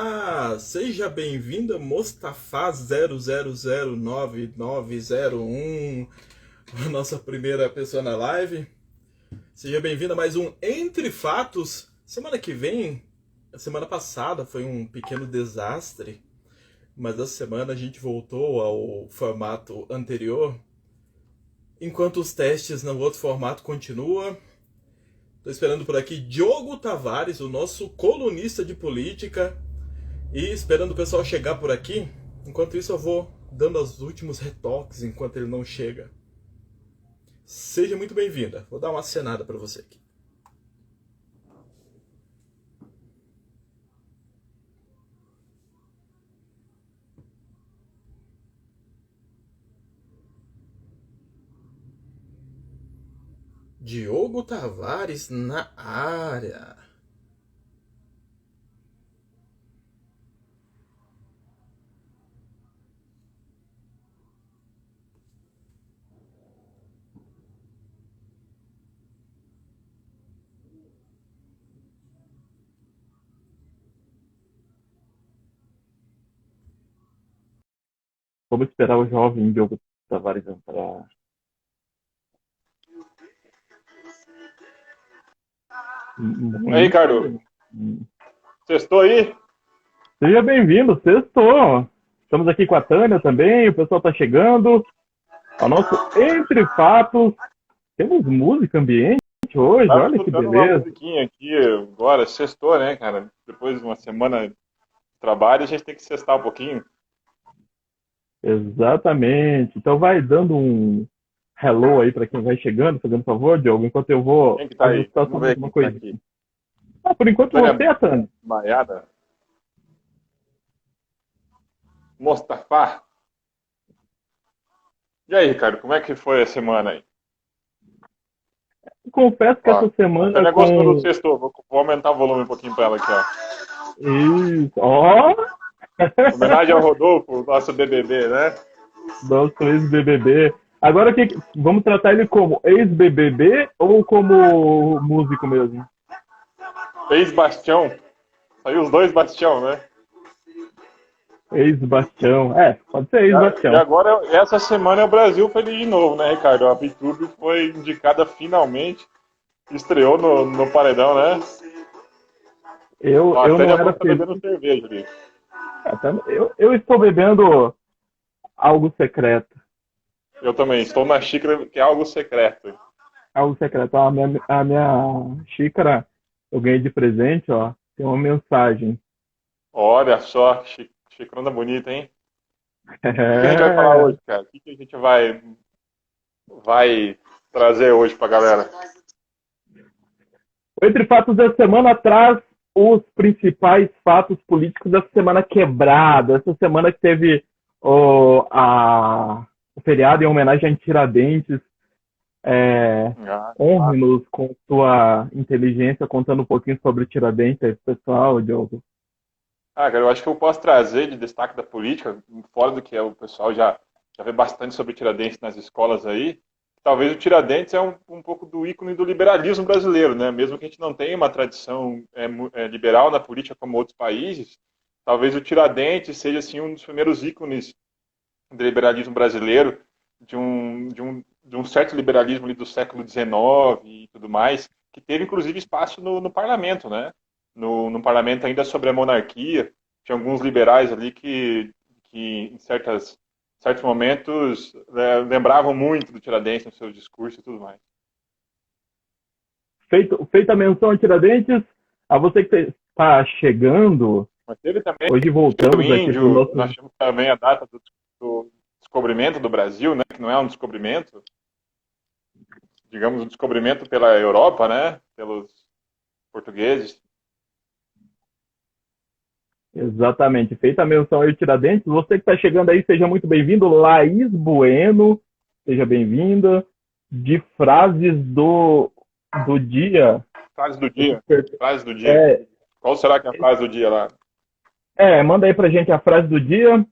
Olá, seja bem-vinda Mostafá 00099901, a nossa primeira pessoa na live. Seja bem-vinda a mais um Entre Fatos. Semana que vem, a semana passada foi um pequeno desastre, mas essa semana a gente voltou ao formato anterior, enquanto os testes no outro formato continuam. Estou esperando por aqui Diogo Tavares, o nosso colunista de política, e esperando o pessoal chegar por aqui. Enquanto isso eu vou dando os últimos retoques enquanto ele não chega. Seja muito bem-vinda. Vou dar uma acenada para você aqui. Diogo Tavares na área. Vamos esperar o jovem Diogo Tavares entrar. E aí, Ricardo? Sextou aí? Seja bem-vindo, sextou. Estamos aqui com a Tânia também, o pessoal está chegando. Ao nosso Entre Fatos. Temos música ambiente hoje, olha que beleza. Uma musiquinha aqui agora, sextou, né, cara? Depois de uma semana de trabalho, a gente tem que sextar um pouquinho. Exatamente. Então vai dando um hello aí para quem vai chegando, fazendo favor, Diogo, enquanto eu vou Quem que tá aí? ajustar Vamos ver alguma quem coisa. tá aqui. Por enquanto Tânia você, Tânia. Maiada. Mostafá. E aí, Ricardo, como é que foi a semana aí? Confesso que essa semana. O negócio do sextou, vou aumentar o volume um pouquinho pra ela aqui, ó. Isso, ó! Homenagem ao Rodolfo, nosso BBB, né? Nosso ex-BBB. Agora, vamos tratar ele como ex-BBB ou como músico mesmo? Ex-Bastião. Saiu os dois Bastião, né? Ex-Bastião. Pode ser ex-Bastião. E agora, essa semana, o Brasil feliz de novo, né, Ricardo? A VTube foi indicada finalmente. Estreou no Paredão, né? Eu não era bebendo cerveja ali. Eu estou bebendo algo secreto. Eu também. Estou na xícara que é algo secreto. Algo secreto. A minha xícara eu ganhei de presente, ó. Tem uma mensagem. Olha só, xícara bonita, hein? O que a gente vai falar hoje, cara? O que a gente vai trazer hoje pra galera? O Entre Fatos da semana traz os principais fatos políticos dessa semana quebrada. Essa semana que teve o feriado em homenagem a Tiradentes. Honre-nos com sua inteligência, contando um pouquinho sobre o Tiradentes aí, pessoal, Diogo. Cara, eu acho que eu posso trazer de destaque da política, fora do que o pessoal já vê bastante sobre o Tiradentes nas escolas aí. Talvez o Tiradentes é um pouco do ícone do liberalismo brasileiro, né? Mesmo que a gente não tenha uma tradição liberal na política como outros países, talvez o Tiradentes seja assim, um dos primeiros ícones do liberalismo brasileiro, de um certo liberalismo ali do século XIX e tudo mais, que teve inclusive espaço no parlamento, né? No parlamento ainda sobre a monarquia, tinha alguns liberais ali que em certos momentos lembravam muito do Tiradentes nos seus discursos e tudo mais. Feita a menção a Tiradentes, a você que está chegando, mas teve também hoje voltamos índio, aqui nós tivemos também a data do descobrimento do Brasil, né, que não é um descobrimento, digamos, um descobrimento pela Europa, né, pelos portugueses. Exatamente. Feita a menção aí, Tiradentes. Você que está chegando aí, seja muito bem-vindo. Laís Bueno, seja bem-vinda. De frases do dia. Frases do dia. Frases do dia. Qual será que é a frase do dia lá? Manda aí pra gente a frase do dia.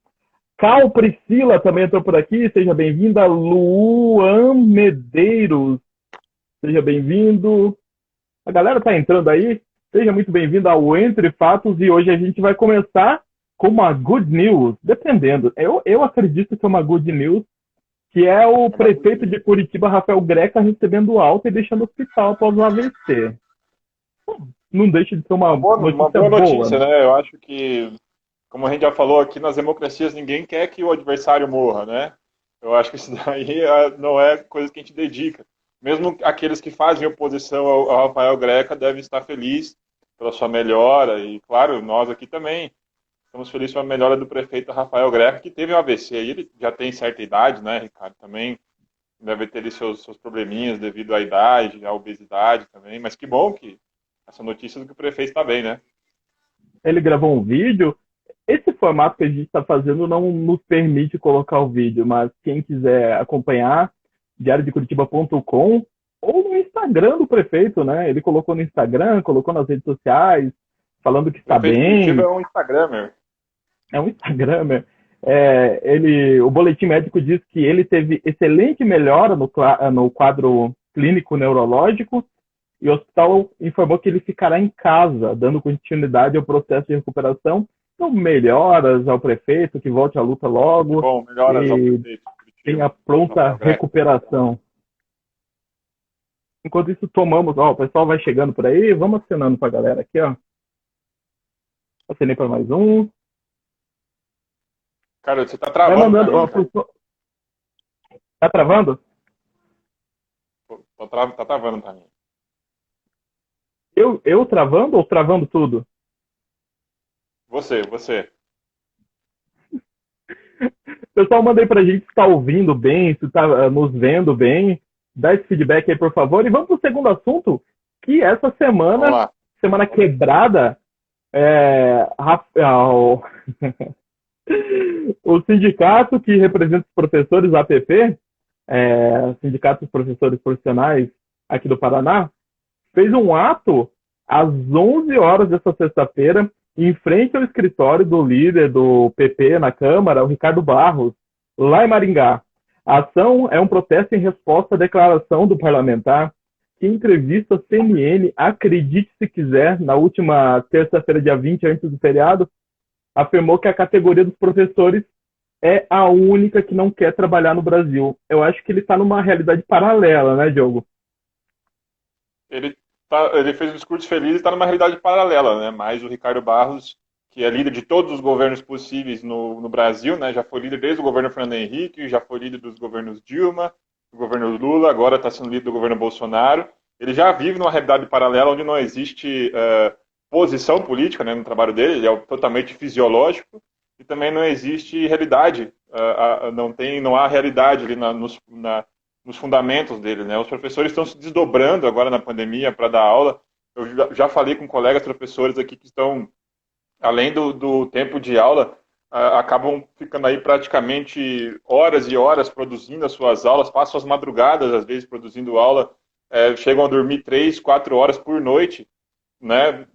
Cal Priscila também entrou por aqui. Seja bem-vinda. Luan Medeiros. Seja bem-vindo. A galera tá entrando aí. Seja muito bem-vindo ao Entre Fatos e hoje a gente vai começar com uma good news, dependendo. Eu acredito que é uma good news, que é o prefeito de Curitiba, Rafael Greca, recebendo alta e deixando o hospital após o AVC. Não deixa de ser uma Uma notícia boa boa, notícia, né? né? Eu acho que, como a gente já falou aqui, nas democracias ninguém quer que o adversário morra, né? Eu acho que isso daí não é coisa que a gente dedica. Mesmo aqueles que fazem oposição ao Rafael Greca devem estar felizes pela sua melhora. E, claro, nós aqui também estamos felizes pela melhora do prefeito Rafael Greca, que teve um AVC. E ele já tem certa idade, né, Ricardo? Também deve ter ali seus probleminhas devido à idade, à obesidade também. Mas que bom que essa notícia do que o prefeito está bem, né? Ele gravou um vídeo. Esse formato que a gente está fazendo não nos permite colocar o vídeo, mas quem quiser acompanhar, diariodecuritiba.com ou no Instagram do prefeito, né? Ele colocou no Instagram, colocou nas redes sociais, falando que O está prefeito de Curitiba bem. é um Instagramer. É um Instagramer. O boletim médico diz que ele teve excelente melhora no quadro clínico neurológico e o hospital informou que ele ficará em casa, dando continuidade ao processo de recuperação. Então, melhoras ao prefeito, que volte à luta Que logo bom, melhoras ao e prefeito de tenha Curitiba, pronta Rafael Greca. recuperação. Enquanto isso, tomamos. Ó, o pessoal vai chegando por aí, vamos acenando para a galera aqui, ó. Acenei para mais um. Cara, você tá Vai travando pra mandando. mim, Ó, cara. tá travando? Tá travando pra mim. Eu travando ou travando tudo? Você. Pessoal, manda aí pra gente se tá ouvindo bem, se tá nos vendo bem. Dá esse feedback aí, por favor. E vamos pro segundo assunto, que essa Vamos semana, lá. semana quebrada, Rafael, o sindicato que representa os professores, APP, Sindicato dos Professores Profissionais aqui do Paraná, fez um ato às 11 horas dessa sexta-feira, em frente ao escritório do líder do PP na Câmara, o Ricardo Barros, lá em Maringá. A ação é um protesto em resposta à declaração do parlamentar, que em entrevista à CNN, acredite se quiser, na última terça-feira, dia 20, antes do feriado, afirmou que a categoria dos professores é a única que não quer trabalhar no Brasil. Eu acho que ele está numa realidade paralela, né, Diogo? Ele fez um discurso feliz e está numa realidade paralela, né? Mas o Ricardo Barros, que é líder de todos os governos possíveis no Brasil, né? Já foi líder desde o governo Fernando Henrique, já foi líder dos governos Dilma, do governo Lula, agora está sendo líder do governo Bolsonaro. Ele já vive numa realidade paralela onde não existe posição política, né, no trabalho dele, ele é totalmente fisiológico, e também não existe realidade, não há realidade ali nos fundamentos dele, né? Os professores estão se desdobrando agora na pandemia para dar aula. Eu já falei com colegas professores aqui que estão, além do tempo de aula, acabam ficando aí praticamente horas e horas produzindo as suas aulas, passam as madrugadas, às vezes, produzindo aula, chegam a dormir 3, 4 horas por noite, né,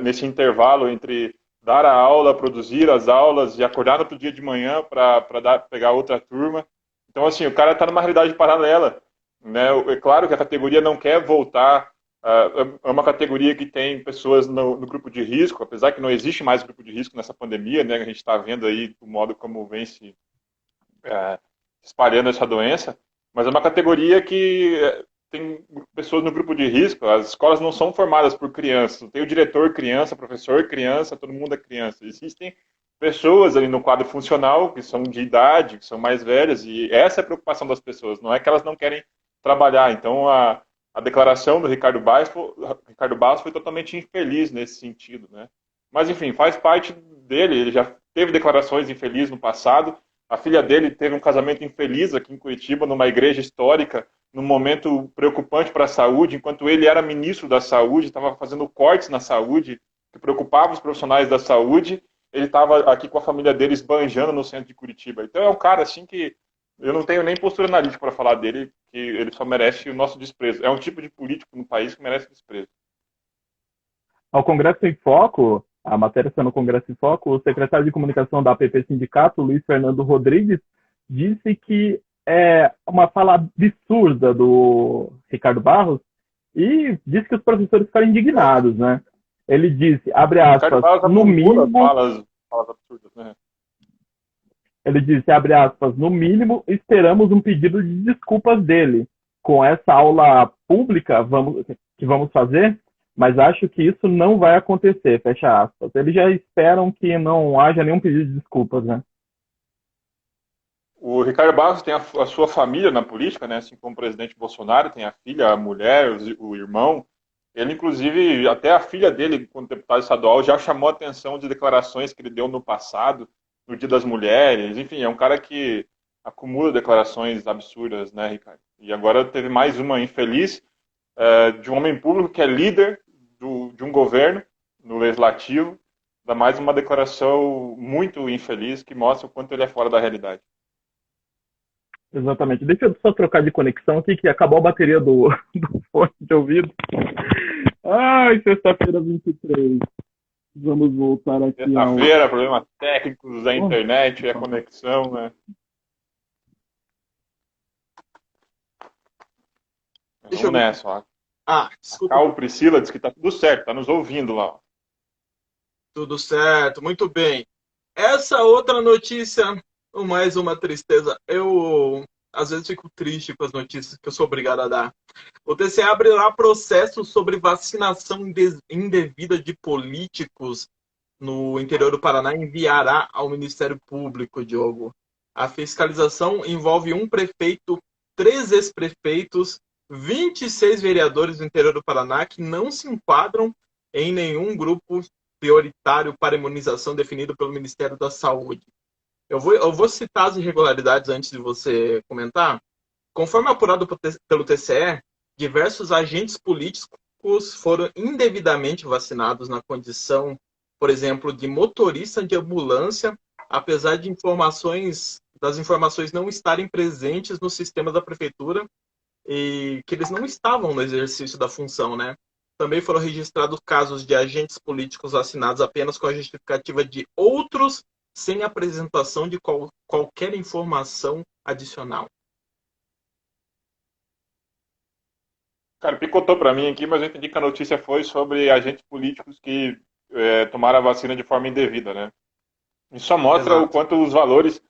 nesse intervalo entre dar a aula, produzir as aulas e acordar no outro dia de manhã para pegar outra turma. Então, assim, o cara está numa realidade paralela, né? É claro que a categoria não quer voltar, é uma categoria que tem pessoas no grupo de risco, apesar que não existe mais grupo de risco nessa pandemia, né? A gente está vendo aí o modo como vem se espalhando essa doença, mas é uma categoria que tem pessoas no grupo de risco. As escolas não são formadas por crianças, tem o diretor criança, professor criança, todo mundo é criança. Existem pessoas ali no quadro funcional que são de idade, que são mais velhas, e essa é a preocupação das pessoas, não é que elas não querem trabalhar. Então a declaração do Ricardo Barros foi totalmente infeliz nesse sentido, né? Mas enfim, faz parte dele, ele já teve declarações infelizes no passado. A filha dele teve um casamento infeliz aqui em Curitiba, numa igreja histórica, num momento preocupante para a saúde, enquanto ele era ministro da saúde, estava fazendo cortes na saúde, que preocupava os profissionais da saúde. Ele estava aqui com a família dele esbanjando no centro de Curitiba. Então é um cara assim que eu não tenho nem postura analítica para falar dele, que ele só merece o nosso desprezo. É um tipo de político no país que merece desprezo. Ao Congresso em Foco, a matéria está no Congresso em Foco, o secretário de comunicação da APP Sindicato, Luiz Fernando Rodrigues, disse que é uma fala absurda do Ricardo Barros e disse que os professores ficaram indignados, né? Ele disse, abre Ricardo aspas, Barros no acumula mínimo, falas absurdas, né? ele disse, abre aspas, no mínimo esperamos um pedido de desculpas dele. Com essa aula pública que vamos fazer, mas acho que isso não vai acontecer, fecha aspas. Eles já esperam que não haja nenhum pedido de desculpas, né? O Ricardo Barros tem a sua família na política, né? Assim como o presidente Bolsonaro, tem a filha, a mulher, o irmão. Ele, inclusive, até a filha dele, quando deputado estadual, já chamou a atenção de declarações que ele deu no passado, no Dia das Mulheres. Enfim, é um cara que acumula declarações absurdas, né, Ricardo? E agora teve mais uma infeliz de um homem público que é líder de um governo no legislativo, dá mais uma declaração muito infeliz que mostra o quanto ele é fora da realidade. Exatamente. Deixa eu só trocar de conexão aqui, que acabou a bateria do fone de ouvido. Ai, sexta-feira 23. Vamos voltar aqui Sexta-feira, problemas técnicos da internet, a conexão, né? Vamos nessa, ó. Desculpa. A Priscila diz que tá tudo certo, tá nos ouvindo lá. Tudo certo, muito bem. Essa outra notícia, mais uma tristeza. Eu, às vezes, fico triste com as notícias que eu sou obrigado a dar. O TCE abrirá processo sobre vacinação indevida de políticos no interior do Paraná e enviará ao Ministério Público, Diogo. A fiscalização envolve um prefeito, 3 ex-prefeitos, 26 vereadores do interior do Paraná que não se enquadram em nenhum grupo prioritário para imunização definido pelo Ministério da Saúde. Eu vou citar as irregularidades antes de você comentar. Conforme apurado pelo TCE, diversos agentes políticos foram indevidamente vacinados na condição, por exemplo, de motorista de ambulância, apesar de das informações não estarem presentes no sistema da prefeitura e que eles não estavam no exercício da função, né? Também foram registrados casos de agentes políticos vacinados apenas com a justificativa de outros, sem apresentação de qualquer informação adicional. Cara, picotou para mim aqui, mas eu entendi que a notícia foi sobre agentes políticos que tomaram a vacina de forma indevida, né? Isso só mostra o quanto os valores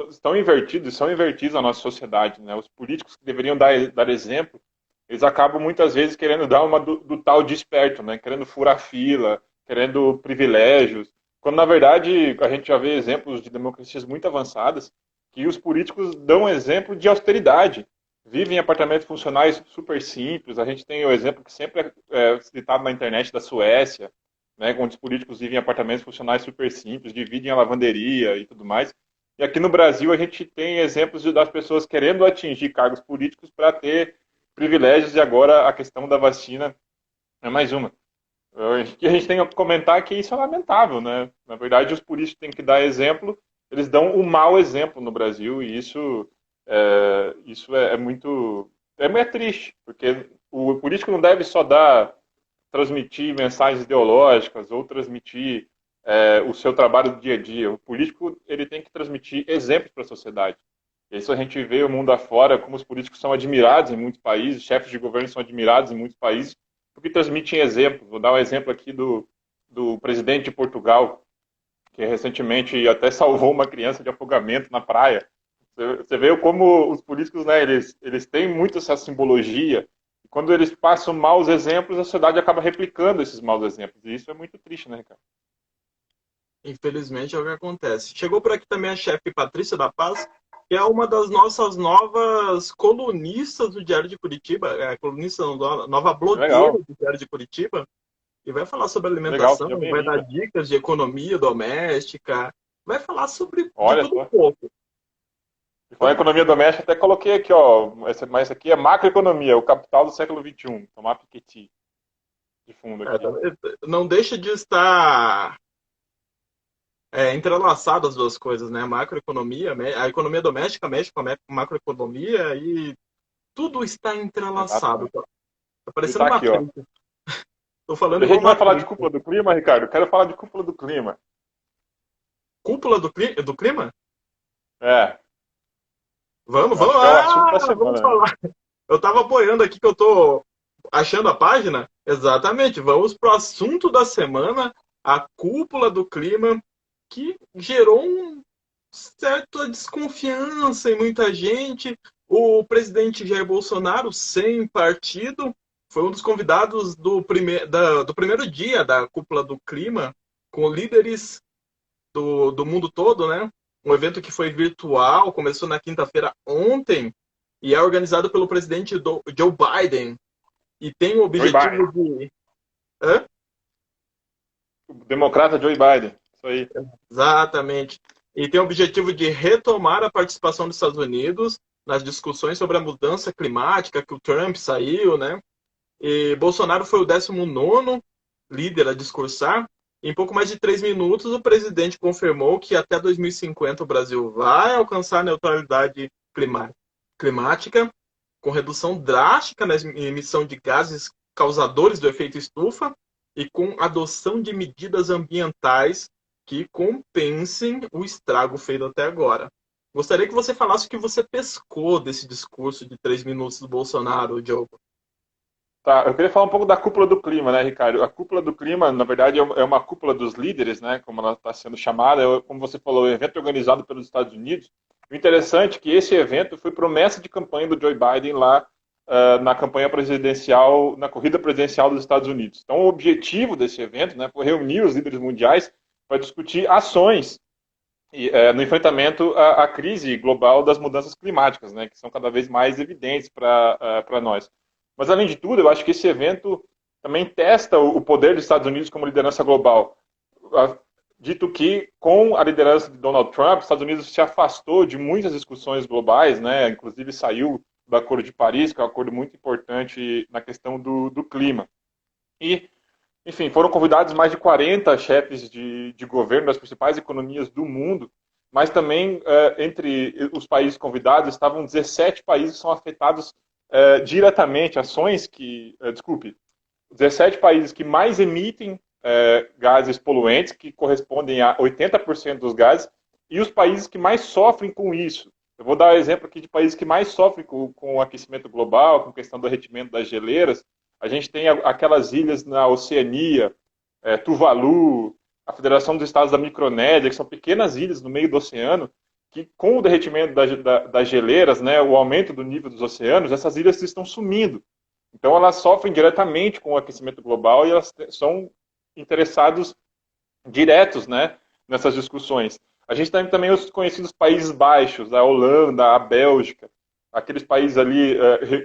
estão invertidos, são invertidos na nossa sociedade, né? Os políticos que deveriam dar exemplo, eles acabam muitas vezes querendo dar uma do tal de esperto, né? Querendo furar fila, querendo privilégios, quando na verdade a gente já vê exemplos de democracias muito avançadas que os políticos dão exemplo de austeridade, vivem em apartamentos funcionais super simples. A gente tem o exemplo que sempre é citado na internet da Suécia, né, onde os políticos vivem em apartamentos funcionais super simples, dividem a lavanderia e tudo mais. E aqui no Brasil a gente tem exemplos das pessoas querendo atingir cargos políticos para ter privilégios, e agora a questão da vacina é mais uma. O que a gente tem que comentar é que isso é lamentável, né? Na verdade, os políticos têm que dar exemplo, eles dão um mau exemplo no Brasil, e isso é muito triste, porque o político não deve só transmitir mensagens ideológicas ou transmitir o seu trabalho do dia a dia. O político ele tem que transmitir exemplos para a sociedade. Isso a gente vê o mundo afora, como os políticos são admirados em muitos países, chefes de governo são admirados em muitos países, porque transmitem exemplos. Vou dar um exemplo aqui do presidente de Portugal, que recentemente até salvou uma criança de afogamento na praia. Você vê como os políticos, né, eles têm muito essa simbologia, e quando eles passam maus exemplos, a sociedade acaba replicando esses maus exemplos, e isso é muito triste, né, Ricardo? Infelizmente é o que acontece. Chegou por aqui também a chefe Patrícia da Paz, que é uma das nossas novas colunistas do Diário de Curitiba, colunista, nova blogueira do Diário de Curitiba, e vai falar sobre alimentação, vai dar dicas de economia doméstica, vai falar sobre tudo um pouco. Com a economia doméstica, até coloquei aqui, ó, mas essa aqui é macroeconomia, o capital do século XXI. Tomar Piketty de fundo aqui. Não deixa de estar entrelaçado as duas coisas, né? A macroeconomia, a economia doméstica mexe com a macroeconomia e tudo está entrelaçado. Exatamente. Tá parecendo uma matriz. Tô falando a gente vai falar de cúpula do clima, Ricardo? Quero falar de cúpula do clima. Cúpula do clima? É. Vamos lá, vamos falar. Eu tava apoiando aqui que eu tô achando a página. Exatamente. Vamos para o assunto da semana, a cúpula do clima, que gerou certa desconfiança em muita gente. O presidente Jair Bolsonaro, sem partido, foi um dos convidados do primeiro dia da cúpula do clima, com líderes do mundo todo, né? Um evento que foi virtual, começou na quinta-feira ontem, e é organizado pelo presidente Joe Biden, e tem o Joe Biden. objetivo de... Hã? O democrata Joe Biden. Isso aí. Exatamente. E tem o objetivo de retomar a participação dos Estados Unidos nas discussões sobre a mudança climática, que o Trump saiu, né? E Bolsonaro foi o 19º líder a discursar. Em pouco mais de 3 minutos, o presidente confirmou que até 2050 o Brasil vai alcançar a neutralidade climática, com redução drástica na emissão de gases causadores do efeito estufa e com adoção de medidas ambientais que compensem o estrago feito até agora. Gostaria que você falasse o que você pescou desse discurso de 3 minutos do Bolsonaro, Diogo. Tá, eu queria falar um pouco da cúpula do clima, né, Ricardo? A cúpula do clima, na verdade, é uma cúpula dos líderes, né, como ela está sendo chamada. Como você falou, é um evento organizado pelos Estados Unidos. O interessante é que esse evento foi promessa de campanha do Joe Biden lá na campanha presidencial, na corrida presidencial dos Estados Unidos. Então, o objetivo desse evento, né, foi reunir os líderes mundiais para discutir ações no enfrentamento à crise global das mudanças climáticas, né, que são cada vez mais evidentes para nós. Mas, além de tudo, eu acho que esse evento também testa o poder dos Estados Unidos como liderança global. Dito que, com a liderança de Donald Trump, os Estados Unidos se afastou de muitas discussões globais, né? Inclusive saiu do Acordo de Paris, que é um acordo muito importante na questão do clima. E, enfim, foram convidados mais de 40 chefes de governo das principais economias do mundo, mas também, entre os países convidados, estavam 17 países que são afetados diretamente, 17 países que mais emitem gases poluentes, que correspondem a 80% dos gases, e os países que mais sofrem com isso. Eu vou dar um exemplo aqui de países que mais sofrem com o aquecimento global, com a questão do derretimento das geleiras. A gente tem aquelas ilhas na Oceania, Tuvalu, a Federação dos Estados da Micronésia, que são pequenas ilhas no meio do oceano, que com o derretimento das geleiras, né, o aumento do nível dos oceanos, essas ilhas estão sumindo. Então elas sofrem diretamente com o aquecimento global e elas são interessados diretos, né, nessas discussões. A gente tem também os conhecidos Países Baixos, a Holanda, a Bélgica, aqueles países ali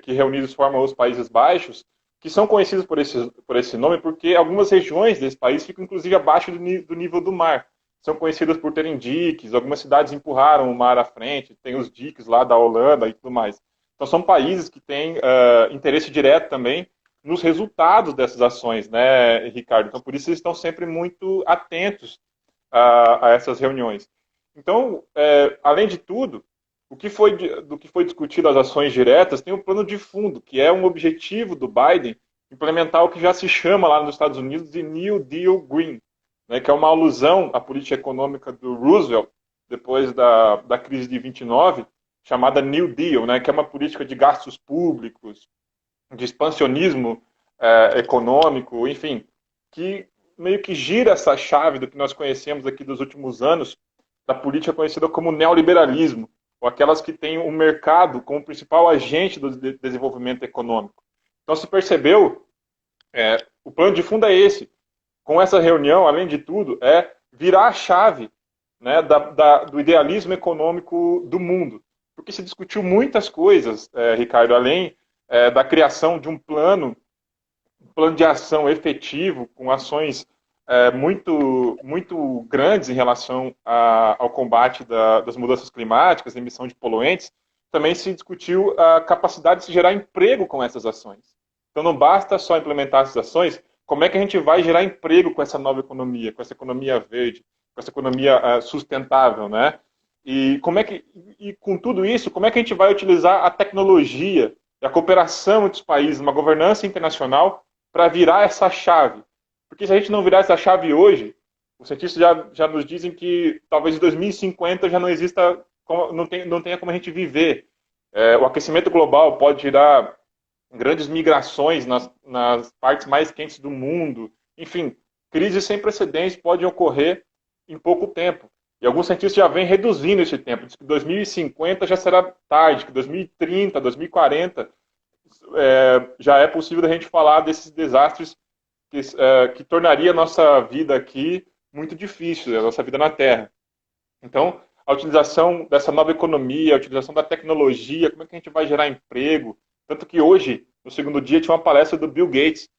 que reunidos formam os Países Baixos, que são conhecidos por esse nome porque algumas regiões desse país ficam inclusive abaixo do nível do mar. São conhecidas por terem diques, algumas cidades empurraram o mar à frente, tem os diques lá da Holanda e tudo mais. Então são países que têm interesse direto também nos resultados dessas ações, né, Ricardo? Então por isso eles estão sempre muito atentos a essas reuniões. Então, além de tudo, do que foi discutido as ações diretas, tem o plano de fundo, que é um objetivo do Biden implementar o que já se chama lá nos Estados Unidos de New Deal Green, né, que é uma alusão à política econômica do Roosevelt, depois da crise de 29, chamada New Deal, né, que é uma política de gastos públicos, de expansionismo econômico, enfim, que meio que gira essa chave do que nós conhecemos aqui dos últimos anos, da política conhecida como neoliberalismo, ou aquelas que têm o mercado como principal agente do desenvolvimento econômico. Então se percebeu, o plano de fundo é esse. Com essa reunião, além de tudo, é virar a chave, né, do idealismo econômico do mundo. Porque se discutiu muitas coisas, Ricardo, além da criação de um plano de ação efetivo, com ações muito, muito grandes em relação ao combate das mudanças climáticas, emissão de poluentes. Também se discutiu a capacidade de se gerar emprego com essas ações. Então não basta só implementar essas ações, como é que a gente vai gerar emprego com essa nova economia, com essa economia verde, com essa economia sustentável, né? E com tudo isso, como é que a gente vai utilizar a tecnologia, a cooperação entre os países, uma governança internacional para virar essa chave? Porque se a gente não virar essa chave hoje, os cientistas já nos dizem que talvez em 2050 já não exista, não tenha como a gente viver. O aquecimento global pode girar grandes migrações nas partes mais quentes do mundo. Enfim, crises sem precedentes podem ocorrer em pouco tempo. E alguns cientistas já vêm reduzindo esse tempo. Diz que 2050 já será tarde, que 2030, 2040 já é possível a gente falar desses desastres que tornaria a nossa vida aqui muito difícil, a nossa vida na Terra. Então, a utilização dessa nova economia, a utilização da tecnologia, como é que a gente vai gerar emprego? Tanto que hoje, no segundo dia, tinha uma palestra do Bill Gates.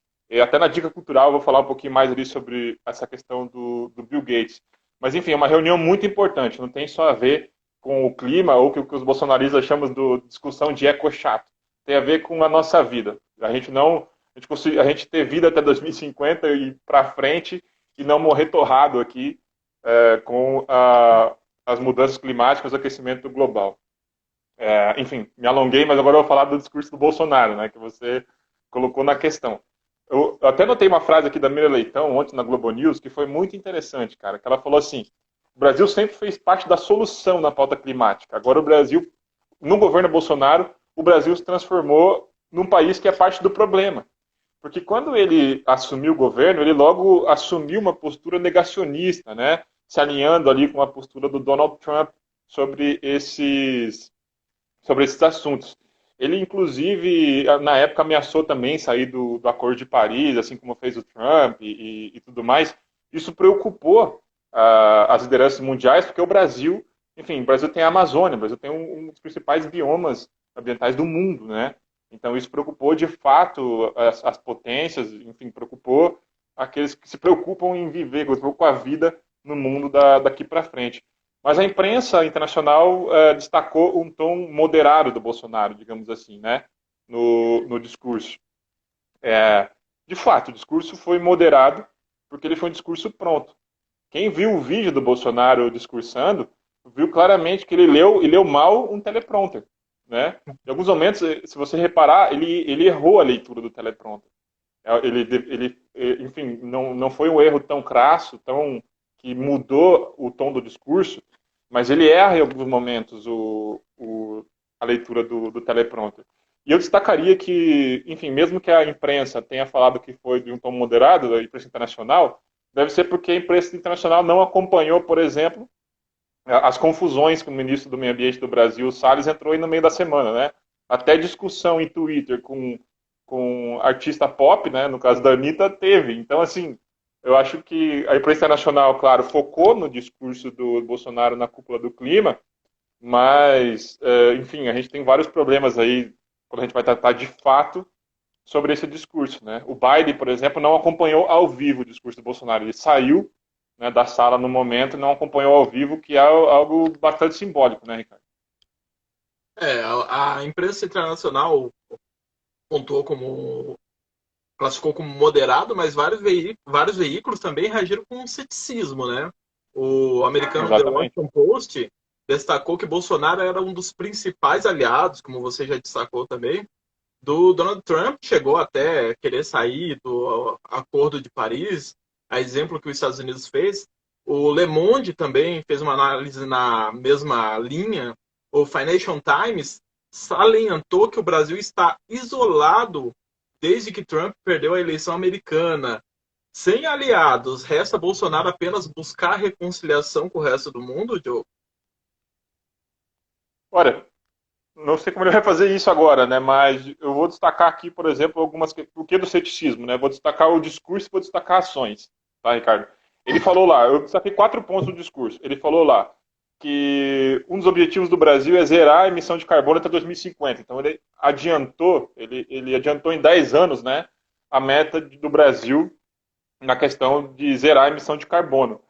Até na Dica Cultural eu vou falar um pouquinho mais ali sobre essa questão do Bill Gates. Mas, enfim, é uma reunião muito importante. Não tem só a ver com o clima ou com o que os bolsonaristas chamam de discussão de eco-chato. Tem a ver com a nossa vida. A gente ter vida até 2050 e para frente e não morrer torrado aqui com as mudanças climáticas, o aquecimento global. Enfim, me alonguei, mas agora eu vou falar do discurso do Bolsonaro, né, que você colocou na questão. Eu até notei uma frase aqui da Mira Leitão, ontem na Globo News, que foi muito interessante, cara, que ela falou assim: o Brasil sempre fez parte da solução na pauta climática. Agora o Brasil, no governo Bolsonaro, o Brasil se transformou num país que é parte do problema. Porque quando ele assumiu o governo, ele logo assumiu uma postura negacionista, né, se alinhando ali com a postura do Donald Trump sobre esses assuntos. Ele, inclusive, na época ameaçou também sair do Acordo de Paris, assim como fez o Trump e tudo mais. Isso preocupou as lideranças mundiais, porque o Brasil tem a Amazônia, o Brasil tem um dos principais biomas ambientais do mundo, né? Então isso preocupou de fato as potências, enfim, preocupou aqueles que se preocupam em viver, com a vida no mundo daqui para frente. Mas a imprensa internacional destacou um tom moderado do Bolsonaro, digamos assim, né, no discurso. De fato, o discurso foi moderado porque ele foi um discurso pronto. Quem viu o vídeo do Bolsonaro discursando, viu claramente que ele leu mal um teleprompter. Né? Em alguns momentos, se você reparar, ele errou a leitura do teleprompter. Enfim, não foi um erro tão crasso, que mudou o tom do discurso, mas ele erra em alguns momentos a leitura do teleprompter. E eu destacaria que, enfim, mesmo que a imprensa tenha falado que foi de um tom moderado, a imprensa internacional, deve ser porque a imprensa internacional não acompanhou, por exemplo, as confusões que o ministro do Meio Ambiente do Brasil, Salles, entrou aí no meio da semana, né? Até discussão em Twitter com artista pop, né? No caso da Anitta, teve. Então, assim, eu acho que a imprensa internacional, claro, focou no discurso do Bolsonaro na cúpula do clima, mas, enfim, a gente tem vários problemas aí quando a gente vai tratar de fato sobre esse discurso, né? O Biden, por exemplo, não acompanhou ao vivo o discurso do Bolsonaro. Ele saiu, né, da sala no momento e não acompanhou ao vivo, que é algo bastante simbólico, né, Ricardo? A imprensa internacional classificou como moderado, mas vários veículos também reagiram com um ceticismo, né? O americano The Washington Post destacou que Bolsonaro era um dos principais aliados, como você já destacou também, do Donald Trump, chegou até querer sair do Acordo de Paris, a exemplo que os Estados Unidos fez. O Le Monde também fez uma análise na mesma linha. O Financial Times salientou que o Brasil está isolado desde que Trump perdeu a eleição americana. Sem aliados, resta Bolsonaro apenas buscar reconciliação com o resto do mundo, Joe? Olha, não sei como ele vai fazer isso agora, né? Mas eu vou destacar aqui, por exemplo, o que do ceticismo, né? Vou destacar o discurso e vou destacar ações, tá, Ricardo? Ele falou lá, eu destaquei 4 pontos do discurso. Ele falou lá que um dos objetivos do Brasil é zerar a emissão de carbono até 2050. Então ele adiantou em 10 anos, né, a meta do Brasil na questão de zerar a emissão de carbono.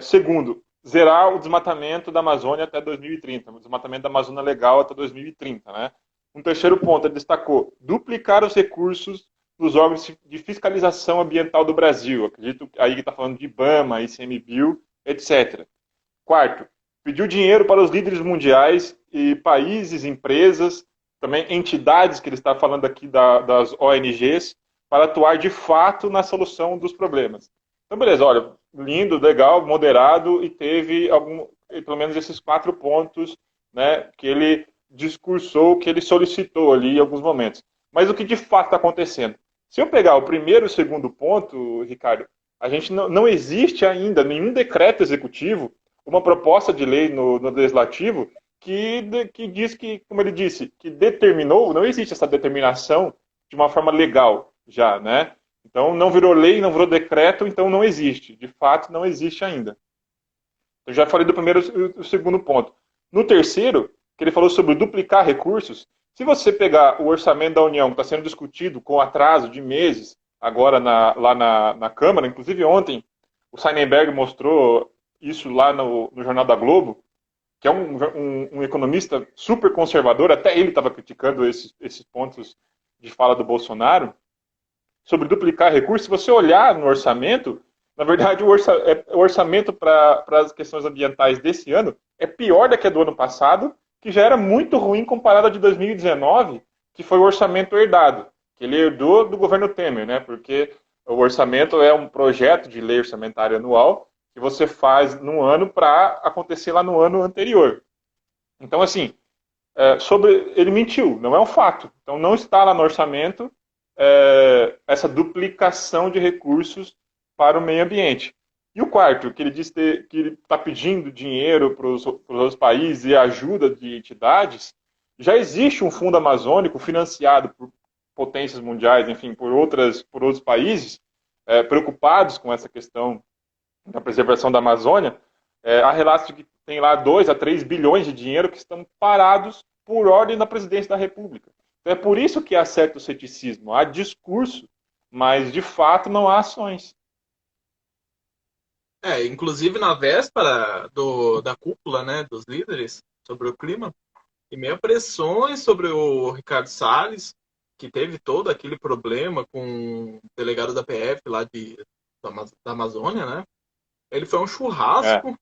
Segundo, zerar o desmatamento da Amazônia até 2030, o desmatamento da Amazônia legal até 2030, né? Um terceiro ponto, ele destacou duplicar os recursos dos órgãos de fiscalização ambiental do Brasil. Acredito aí que está falando de IBAMA, ICMBio, etc. Quarto, pediu dinheiro para os líderes mundiais e países, empresas, também entidades, que ele está falando aqui das ONGs, para atuar de fato na solução dos problemas. Então, beleza, olha, lindo, legal, moderado, e teve pelo menos esses 4 pontos, né, que ele discursou, que ele solicitou ali em alguns momentos. Mas o que de fato está acontecendo? Se eu pegar o primeiro e o segundo ponto, Ricardo, a gente não existe ainda nenhum decreto executivo, uma proposta de lei no legislativo que diz que, como ele disse, que determinou, não existe essa determinação de uma forma legal já, né? Então não virou lei, não virou decreto, então não existe. De fato, não existe ainda. Eu já falei do primeiro e o segundo ponto. No terceiro, que ele falou sobre duplicar recursos, se você pegar o orçamento da União, que está sendo discutido com atraso de meses, agora lá na Câmara, inclusive ontem, o Seinenberg mostrou isso lá no Jornal da Globo, que é um economista super conservador, até ele estava criticando esses pontos de fala do Bolsonaro, sobre duplicar recursos. Se você olhar no orçamento, na verdade, o orçamento para as questões ambientais desse ano é pior do que a do ano passado, que já era muito ruim comparado a de 2019, que foi o orçamento herdado, que ele herdou do governo Temer, né? Porque o orçamento é um projeto de lei orçamentária anual que você faz no ano para acontecer lá no ano anterior. Então, assim, ele mentiu, não é um fato. Então, não está lá no orçamento essa duplicação de recursos para o meio ambiente. E o quarto, que ele diz que ele está pedindo dinheiro para os outros países e ajuda de entidades, já existe um fundo amazônico financiado por potências mundiais, enfim, por outros países preocupados com essa questão da preservação da Amazônia. Há relatos de que tem lá 2 a 3 bilhões de dinheiro que estão parados por ordem da presidência da República. Então é por isso que há certo ceticismo, há discurso, mas de fato não há ações. Inclusive na véspera da cúpula, né, dos líderes sobre o clima, e meio pressões sobre o Ricardo Salles, que teve todo aquele problema com o delegado da PF lá da Amazônia, né? Ele foi a um churrasco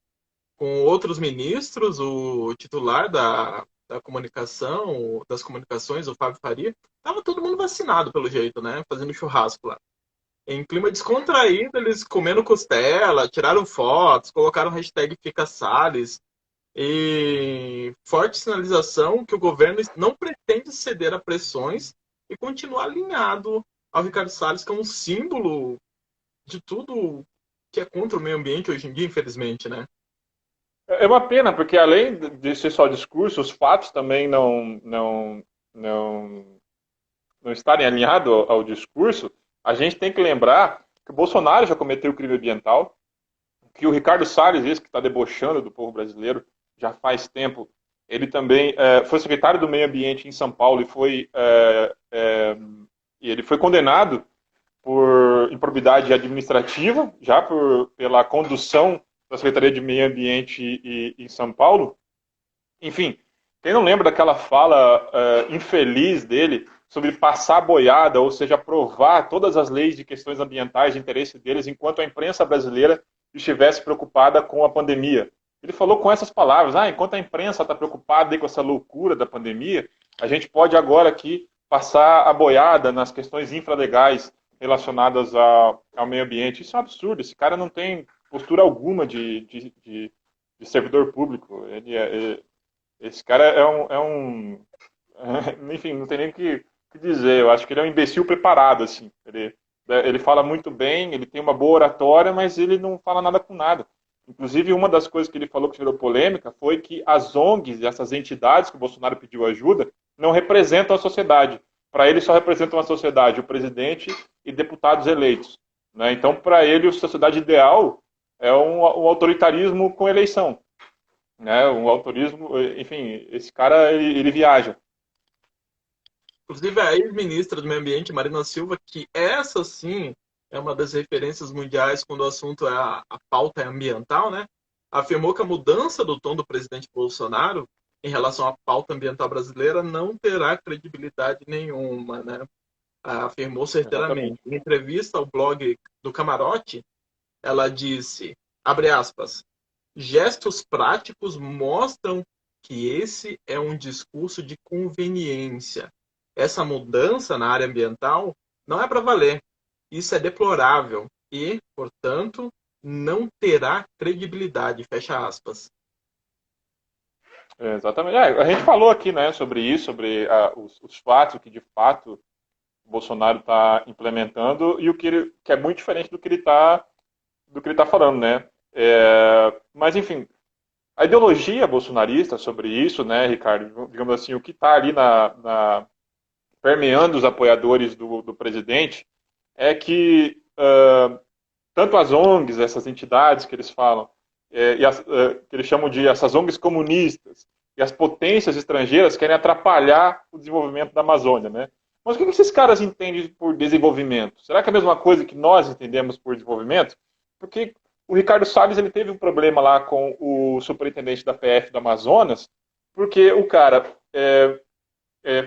com outros ministros, o titular da comunicação, das comunicações, o Fábio Faria. Tava todo mundo vacinado, pelo jeito, né? Fazendo churrasco lá. Em clima descontraído, eles comendo costela, tiraram fotos, colocaram hashtag Fica Salles. E forte sinalização que o governo não pretende ceder a pressões e continuar alinhado ao Ricardo Salles, que é um símbolo de tudo que é contra o meio ambiente hoje em dia, infelizmente, né? É uma pena, porque além de ser só discurso, os fatos também não estarem alinhados ao discurso. A gente tem que lembrar que o Bolsonaro já cometeu crime ambiental, que o Ricardo Salles, esse que está debochando do povo brasileiro já faz tempo, ele também foi secretário do Meio Ambiente em São Paulo e ele foi condenado por improbidade administrativa, já pela condução da Secretaria de Meio Ambiente em São Paulo. Enfim, quem não lembra daquela fala infeliz dele sobre passar a boiada, ou seja, aprovar todas as leis de questões ambientais de interesse deles, enquanto a imprensa brasileira estivesse preocupada com a pandemia. Ele falou com essas palavras, enquanto a imprensa está preocupada com essa loucura da pandemia, a gente pode agora aqui passar a boiada nas questões infralegais relacionadas ao meio ambiente. Isso é um absurdo, esse cara não tem postura alguma de servidor público. Esse cara enfim, não tem nem o que dizer. Eu acho que ele é um imbecil preparado, assim. Ele fala muito bem, ele tem uma boa oratória, mas ele não fala nada com nada. Inclusive, uma das coisas que ele falou que gerou polêmica foi que as ONGs, essas entidades que o Bolsonaro pediu ajuda, não representam a sociedade. Para ele, só representam a sociedade o presidente e deputados eleitos. Né? Então, para ele, a sociedade ideal é um autoritarismo com eleição. Né? Um autorismo, enfim, esse cara, ele viaja. Inclusive, a ex-ministra do Meio Ambiente, Marina Silva, que essa sim é uma das referências mundiais quando o assunto a pauta é ambiental, né? Afirmou que a mudança do tom do presidente Bolsonaro em relação à pauta ambiental brasileira não terá credibilidade nenhuma, né? Afirmou certeiramente. Em entrevista ao blog do Camarote, ela disse, abre aspas, gestos práticos mostram que esse é um discurso de conveniência. Essa mudança na área ambiental não é para valer. Isso é deplorável e, portanto, não terá credibilidade. Fecha aspas. Exatamente. A gente falou aqui, né, sobre isso, sobre os fatos que de fato o Bolsonaro está implementando e o que é muito diferente do que ele tá falando, né? Mas, enfim, a ideologia bolsonarista sobre isso, né, Ricardo, digamos assim, o que está ali permeando os apoiadores do presidente é que tanto as ONGs, essas entidades que eles falam, que eles chamam de essas ONGs comunistas, e as potências estrangeiras querem atrapalhar o desenvolvimento da Amazônia, né? Mas o que esses caras entendem por desenvolvimento? Será que é a mesma coisa que nós entendemos por desenvolvimento? Porque o Ricardo Salles ele teve um problema lá com o superintendente da PF do Amazonas, porque o cara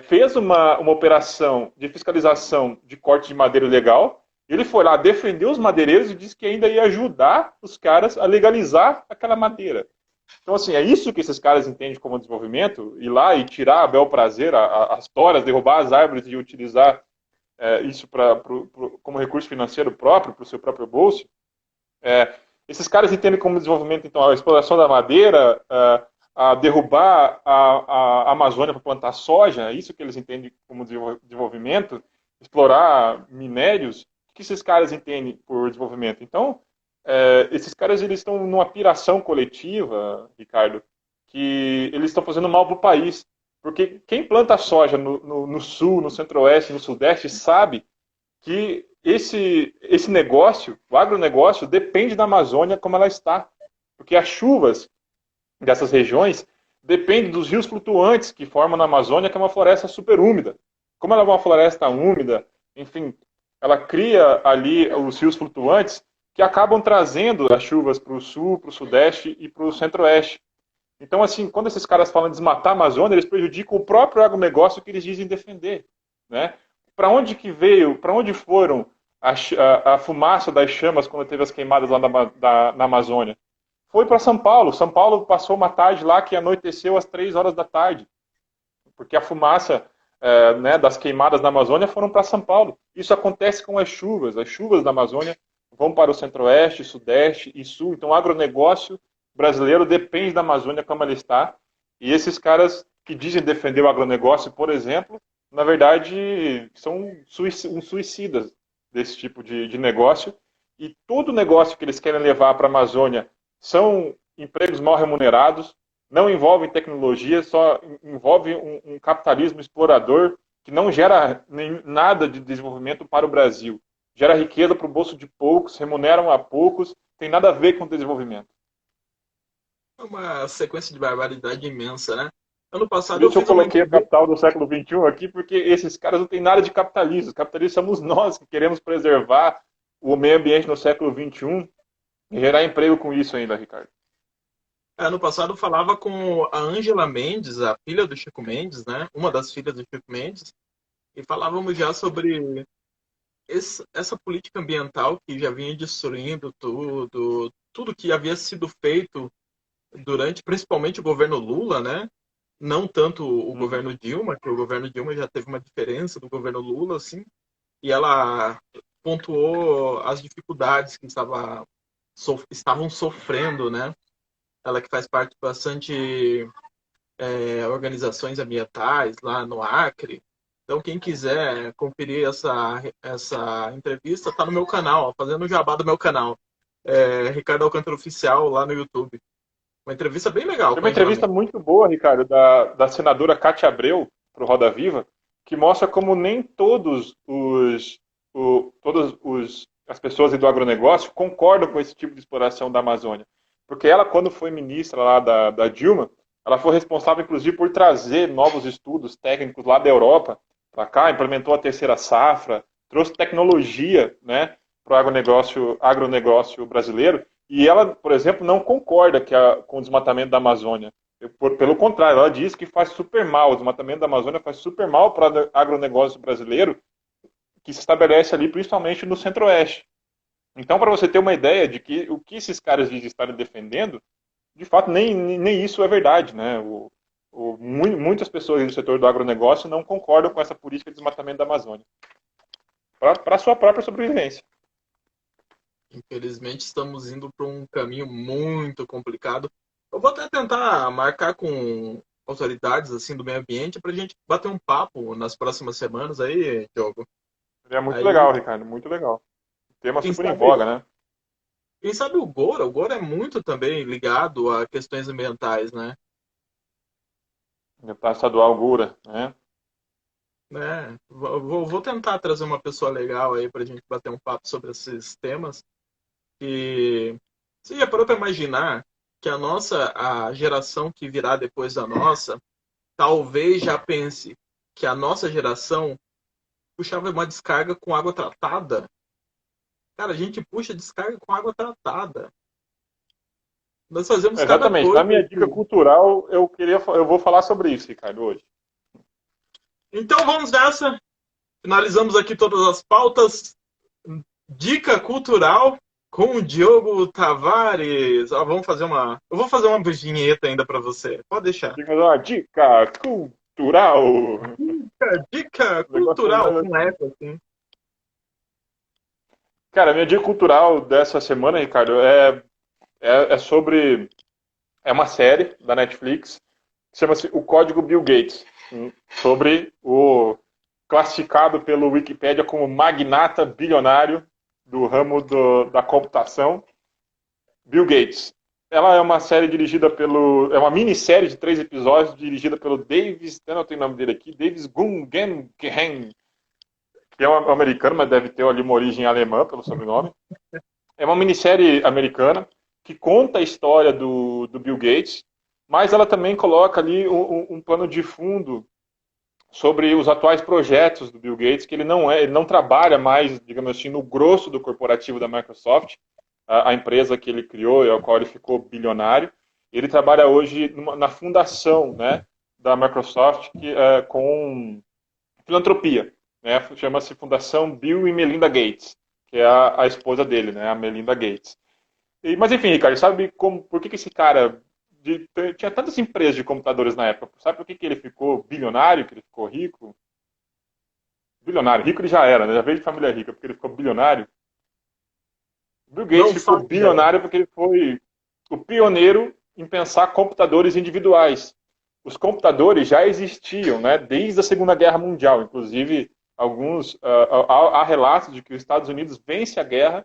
fez uma operação de fiscalização de corte de madeira ilegal. Ele foi lá, defendeu os madeireiros e disse que ainda ia ajudar os caras a legalizar aquela madeira. Então, assim, é isso que esses caras entendem como desenvolvimento, ir lá e tirar a bel prazer, as toras, derrubar as árvores e utilizar isso como recurso financeiro próprio, para o seu próprio bolso. Esses caras entendem como desenvolvimento, então, a exploração da madeira, a derrubar a Amazônia para plantar soja, é isso que eles entendem como desenvolvimento, explorar minérios. O que esses caras entendem por desenvolvimento? Então, esses caras eles estão numa piração coletiva, Ricardo, que eles estão fazendo mal para o país. Porque quem planta soja no sul, no centro-oeste, no sudeste, sabe que esse negócio, o agronegócio, depende da Amazônia como ela está. Porque as chuvas dessas regiões dependem dos rios flutuantes que formam na Amazônia, que é uma floresta super úmida. Como ela é uma floresta úmida, enfim, ela cria ali os rios flutuantes que acabam trazendo as chuvas para o sul, para o sudeste e para o centro-oeste. Então, assim, quando esses caras falam de desmatar a Amazônia, eles prejudicam o próprio agronegócio que eles dizem defender, né? Para onde que veio, para onde foram a fumaça das chamas quando teve as queimadas lá na Amazônia? Foi para São Paulo. São Paulo passou uma tarde lá que anoiteceu às 3 horas da tarde, porque a fumaça das queimadas na Amazônia foram para São Paulo. Isso acontece com as chuvas. As chuvas da Amazônia vão para o centro-oeste, sudeste e sul. Então, o agronegócio brasileiro depende da Amazônia como ela está. E esses caras que dizem defender o agronegócio, por exemplo, na verdade, são suicidas desse tipo de negócio. E todo negócio que eles querem levar para a Amazônia são empregos mal remunerados, não envolvem tecnologia, só envolve um capitalismo explorador que não gera nada de desenvolvimento para o Brasil. Gera riqueza para o bolso de poucos, remuneram a poucos, tem nada a ver com desenvolvimento. É uma sequência de barbaridade imensa, né? Ano passado Por isso eu coloquei uma... a capital do século XXI aqui, porque esses caras não têm nada de capitalismo. Os capitalistas somos nós que queremos preservar o meio ambiente no século XXI e gerar emprego com isso ainda, Ricardo. Ano passado eu falava com a Ângela Mendes, a filha do Chico Mendes, né? Uma das filhas do Chico Mendes, e falávamos já sobre essa política ambiental que já vinha destruindo tudo que havia sido feito durante, principalmente o governo Lula, né? Não tanto o governo Dilma, que o governo Dilma já teve uma diferença do governo Lula, assim, e ela pontuou as dificuldades que estavam sofrendo, né? Ela que faz parte de bastante organizações ambientais lá no Acre. Então, quem quiser conferir essa entrevista, está no meu canal, fazendo o jabá do meu canal. Ricardo Alcântara Oficial, lá no YouTube. Uma entrevista bem legal. Tem uma entrevista muito boa, Ricardo, da senadora Cátia Abreu, para o Roda Viva, que mostra como nem todas as pessoas do agronegócio concordam com esse tipo de exploração da Amazônia. Porque ela, quando foi ministra lá da Dilma, ela foi responsável, inclusive, por trazer novos estudos técnicos lá da Europa para cá, implementou a terceira safra, trouxe tecnologia, né, para o agronegócio brasileiro. E ela, por exemplo, não concorda com o desmatamento da Amazônia. Pelo contrário, ela diz que faz super mal, o desmatamento da Amazônia faz super mal para o agronegócio brasileiro, que se estabelece ali principalmente no centro-oeste. Então, para você ter uma ideia de que o que esses caras dizem estarem defendendo, de fato, nem isso é verdade, né? Muitas pessoas do setor do agronegócio não concordam com essa política de desmatamento da Amazônia. Para a sua própria sobrevivência. Infelizmente, estamos indo para um caminho muito complicado. Eu vou até tentar marcar com autoridades assim do meio ambiente para a gente bater um papo nas próximas semanas aí, Diogo. Ele é muito Aí, legal, Ricardo, muito legal. Tema quem super em sabe, voga, né? quem sabe o Goro é muito também ligado a questões ambientais, né? Deputado estadual Gura, né? Né? Vou tentar trazer uma pessoa legal aí pra gente bater um papo sobre esses temas. E você já parou para imaginar que a geração que virá depois da nossa, talvez já pense que a nossa geração puxava uma descarga com água tratada? Cara, a gente puxa descarga com água tratada. Nós fazemos cada Exatamente. Na coisa minha dica aqui. cultural, eu vou falar sobre isso, Ricardo, hoje. Então vamos nessa. Finalizamos aqui todas as pautas. Dica cultural com o Diogo Tavares. Ó, vamos fazer uma. Eu vou fazer uma vinheta ainda para você. Pode deixar. Dica, uma dica cultural. Dica O negócio é cultural mais com assim. essa, assim. Cara, a minha dica cultural dessa semana, Ricardo, é sobre. É uma série da Netflix que chama-se O Código Bill Gates, sobre o classificado pelo Wikipedia como magnata bilionário do ramo da computação, Bill Gates. Ela é uma série dirigida pelo. É uma minissérie de 3 episódios dirigida pelo Davis. Eu não tenho o nome dele aqui. Davis Guggenheim, que é um americano, mas deve ter ali uma origem alemã pelo sobrenome. É uma minissérie americana que conta a história do Bill Gates, mas ela também coloca ali um pano de fundo sobre os atuais projetos do Bill Gates, que ele não trabalha mais, digamos assim, no grosso do corporativo da Microsoft, a empresa que ele criou e ao qual ele ficou bilionário. Ele trabalha hoje na fundação, né, da Microsoft com filantropia, né, chama-se Fundação Bill e Melinda Gates, que é a esposa dele, né, a Melinda Gates. Mas enfim, Ricardo, sabe por que esse cara tinha tantas empresas de computadores na época? Sabe por que ele ficou bilionário, que ele ficou rico? Bilionário, rico ele já era, né? Já veio de família rica, porque ele ficou bilionário. Bill Gates Não ficou faço ideia. bilionário porque ele foi o pioneiro em pensar computadores individuais. Os computadores já existiam, né, desde a Segunda Guerra Mundial. Inclusive, há relatos de que os Estados Unidos vence a guerra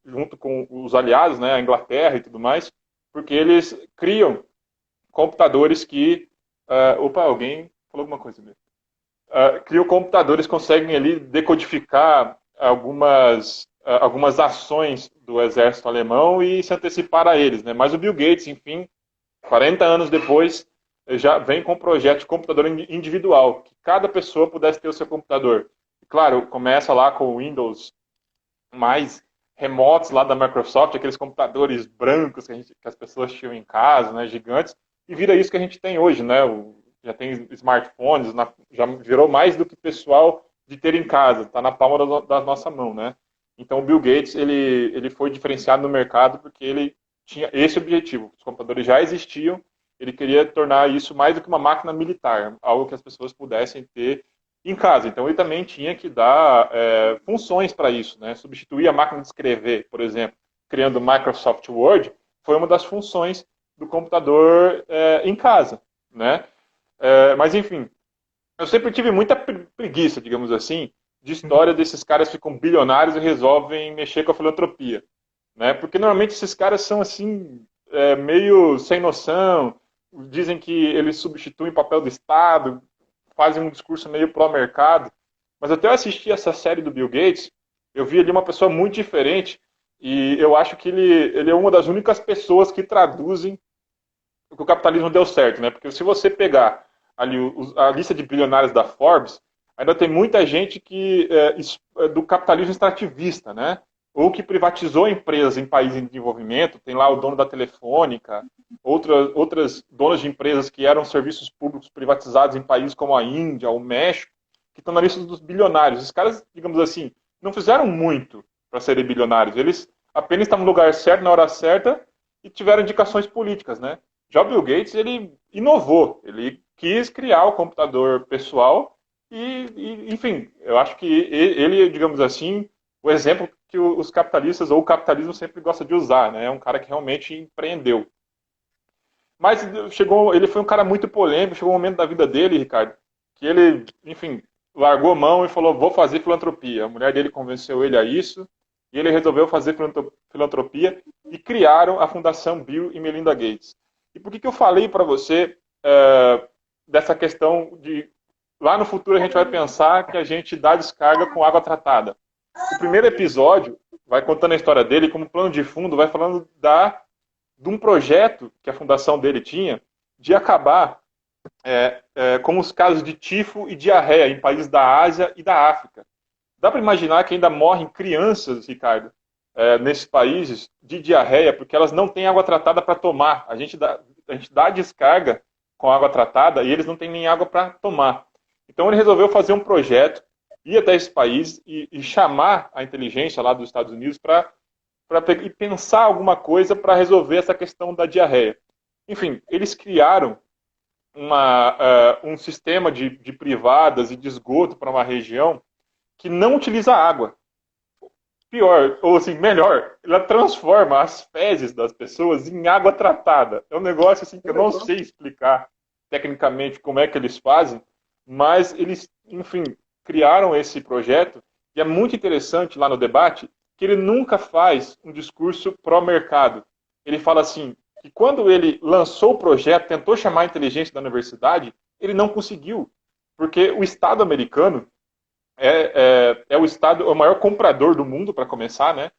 junto com os aliados, né, a Inglaterra e tudo mais, porque eles criam computadores que... opa, alguém falou alguma coisa mesmo. Criam computadores que conseguem ali decodificar algumas ações do exército alemão e se antecipar a eles, né? Mas o Bill Gates, enfim, 40 anos depois, já vem com um projeto de computador individual, que cada pessoa pudesse ter o seu computador. E, claro, começa lá com o Windows mais remotos lá da Microsoft, aqueles computadores brancos que as pessoas tinham em casa, né, gigantes, e vira isso que a gente tem hoje, né? Já tem smartphones, já virou mais do que pessoal de ter em casa, está na palma da nossa mão, né? Então o Bill Gates ele foi diferenciado no mercado porque ele tinha esse objetivo. Os computadores já existiam, ele queria tornar isso mais do que uma máquina militar, algo que as pessoas pudessem ter em casa. Então ele também tinha que dar funções para isso, né? Substituir a máquina de escrever, por exemplo, criando o Microsoft Word, foi uma das funções do computador em casa, né? Mas enfim, eu sempre tive muita preguiça, digamos assim, de história desses caras que ficam bilionários e resolvem mexer com a filantropia, né? Porque normalmente esses caras são assim meio sem noção, dizem que eles substituem o papel do Estado, fazem um discurso meio pró-mercado. Mas até eu assisti essa série do Bill Gates, eu vi ali uma pessoa muito diferente e eu acho que ele é uma das únicas pessoas que traduzem que o capitalismo deu certo, né? Porque se você pegar ali a lista de bilionários da Forbes, ainda tem muita gente que do capitalismo extrativista, né? Ou que privatizou empresas em países em desenvolvimento, tem lá o dono da Telefônica, outras donas de empresas que eram serviços públicos privatizados em países como a Índia, o México, que estão na lista dos bilionários. Os caras, digamos assim, não fizeram muito para serem bilionários. Eles apenas estavam no lugar certo, na hora certa, e tiveram indicações políticas, né? Já o Bill Gates, ele inovou, ele quis criar o computador pessoal enfim, eu acho que ele, digamos assim, o exemplo que os capitalistas ou o capitalismo sempre gosta de usar, né? É um cara que realmente empreendeu. Mas ele foi um cara muito polêmico, chegou um momento da vida dele, Ricardo, que ele, enfim, largou mão e falou, vou fazer filantropia. A mulher dele convenceu ele a isso, e ele resolveu fazer filantropia e criaram a Fundação Bill e Melinda Gates. E por que eu falei para você dessa questão de, lá no futuro a gente vai pensar que a gente dá descarga com água tratada. O primeiro episódio vai contando a história dele, como plano de fundo, vai falando de um projeto que a fundação dele tinha de acabar com os casos de tifo e diarreia em países da Ásia e da África. Dá para imaginar que ainda morrem crianças, Ricardo, nesses países de diarreia, porque elas não têm água tratada para tomar. A gente dá descarga com água tratada e eles não têm nem água para tomar. Então ele resolveu fazer um projeto, ir até esse país e chamar a inteligência lá dos Estados Unidos para pensar alguma coisa para resolver essa questão da diarreia. Enfim, eles criaram um sistema de privadas e de esgoto para uma região que não utiliza água. Pior, ou assim, melhor, ela transforma as fezes das pessoas em água tratada. É um negócio assim que eu não sei explicar tecnicamente como é que eles fazem, mas eles, enfim, criaram esse projeto e é muito interessante lá no debate que ele nunca faz um discurso pró-mercado. Ele fala assim, que quando ele lançou o projeto, tentou chamar a inteligência da universidade, ele não conseguiu, porque o Estado americano é o maior comprador do mundo, para começar, né?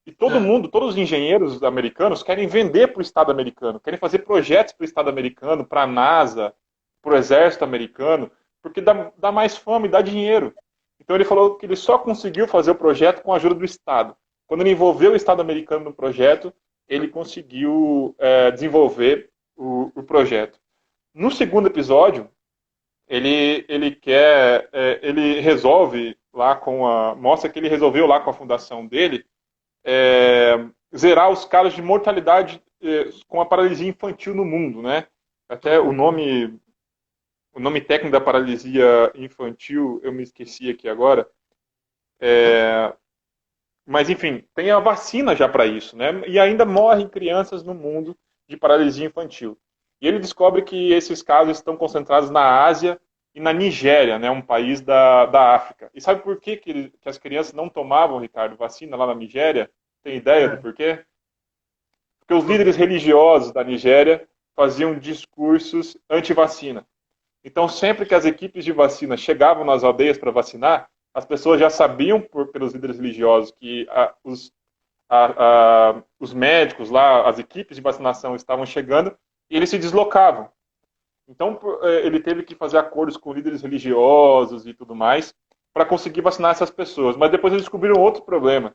E todo mundo, todos os engenheiros americanos querem vender para o Estado americano, querem fazer projetos para o Estado americano, para a NASA, para o Exército americano, porque dá mais fome, dá dinheiro. Então ele falou que ele só conseguiu fazer o projeto com a ajuda do Estado. Quando ele envolveu o Estado americano no projeto, ele conseguiu desenvolver o projeto. No segundo episódio, ele resolve lá mostra que ele resolveu lá com a fundação dele zerar os casos de mortalidade com a paralisia infantil no mundo, né? Até o nome técnico da paralisia infantil eu me esqueci aqui agora. Mas enfim, tem a vacina já para isso, né? E ainda morrem crianças no mundo de paralisia infantil. E ele descobre que esses casos estão concentrados na Ásia e na Nigéria, né, um país da África. E sabe por que as crianças não tomavam, Ricardo, vacina lá na Nigéria? Tem ideia do porquê? Porque os líderes religiosos da Nigéria faziam discursos anti-vacina. Então, sempre que as equipes de vacina chegavam nas aldeias para vacinar, as pessoas já sabiam, pelos líderes religiosos, que os médicos lá, as equipes de vacinação estavam chegando, e eles se deslocavam. Então, ele teve que fazer acordos com líderes religiosos e tudo mais para conseguir vacinar essas pessoas. Mas depois eles descobriram outro problema.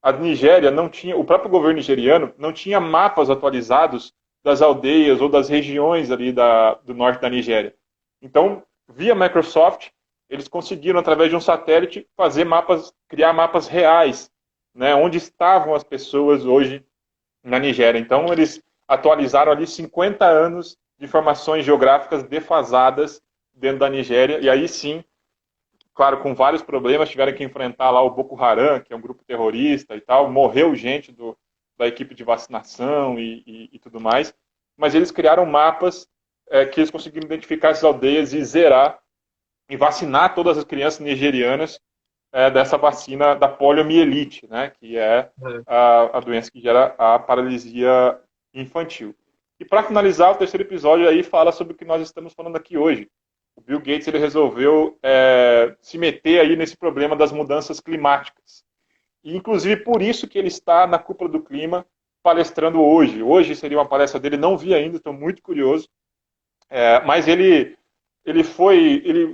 A Nigéria não tinha, o próprio governo nigeriano não tinha mapas atualizados das aldeias ou das regiões ali do norte da Nigéria. Então, via Microsoft, eles conseguiram, através de um satélite, criar mapas reais, né, onde estavam as pessoas hoje na Nigéria. Então, eles atualizaram ali 50 anos de informações geográficas defasadas dentro da Nigéria, e aí sim, claro, com vários problemas, tiveram que enfrentar lá o Boko Haram, que é um grupo terrorista e tal, morreu gente da equipe de vacinação e tudo mais, mas eles criaram mapas que eles conseguiram identificar essas aldeias e zerar e vacinar todas as crianças nigerianas dessa vacina da poliomielite, né, que é a doença que gera a paralisia infantil. E para finalizar, o terceiro episódio aí fala sobre o que nós estamos falando aqui hoje. O Bill Gates ele resolveu se meter aí nesse problema das mudanças climáticas. E, inclusive, por isso que ele está na Cúpula do Clima palestrando hoje. Hoje seria uma palestra dele, não vi ainda, estou muito curioso. Mas ele